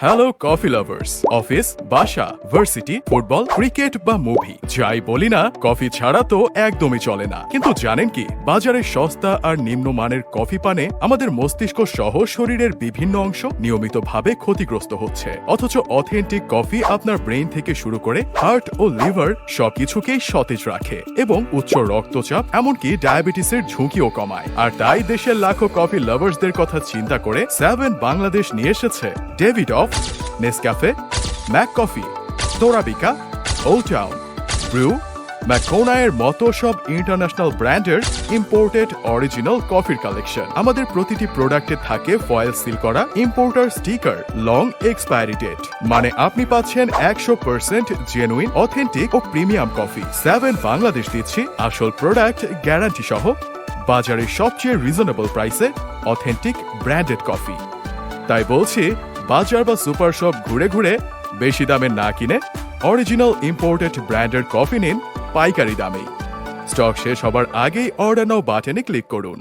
Hello coffee lovers. Office, বাসা, varsity, football, cricket বা movie যাই বলি না, কফি ছাড়া তো একদমই চলে না। কিন্তু জানেন কি, বাজারে সস্তা আর নিম্নমানের কফি পানে আমাদের মস্তিষ্ক সহ শরীরের বিভিন্ন অংশ নিয়মিতভাবে ক্ষতিগ্রস্ত হচ্ছে। অথচ অথেন্টিক কফি আপনার ব্রেইন থেকে শুরু করে হার্ট ও লিভার সবকিছুকেই সতেজ রাখে এবং উচ্চ রক্তচাপ এমনকি ডায়াবেটিসের ঝুঁকিও কমায়। আর তাই দেশের লাখো কফি লাভার্সদের কথা চিন্তা করে 7 বাংলাদেশ নিয়ে এসেছে ডেভিডফ, নেসক্যাফে, ম্যাককফি, তোরাবিকা, ওল্ড টাউন, ব্রু, ম্যাকোনায়ের মতো সব ইন্টারন্যাশনাল ব্র্যান্ডের ইম্পোর্টেড অরিজিনাল কফির কালেকশন। আমাদের প্রতিটি প্রোডাক্টে থাকে ফয়েল সিল করা importer sticker, long expiry date, মানে আপনি পাচ্ছেন 100% জেনুইন, অথেন্টিক ও প্রিমিয়াম কফি। 7 বাংলাদেশ দিচ্ছি আসল প্রোডাক্ট গ্যারান্টি সহ বাজারের সবচেয়ে রিজনেবল প্রাইসে অথেন্টিক ব্র্যান্ডেড কফি। তাই বলছি, বাজার বা সুপার শপ ঘুরে ঘুরে বেশি দামে না কিনে অরিজিনাল ইম্পোর্টেড ব্র্যান্ডের কফি নিন পাইকারি দামেই। স্টক শেষ হবার আগেই অর্ডার নাও বাটনে ক্লিক করুন।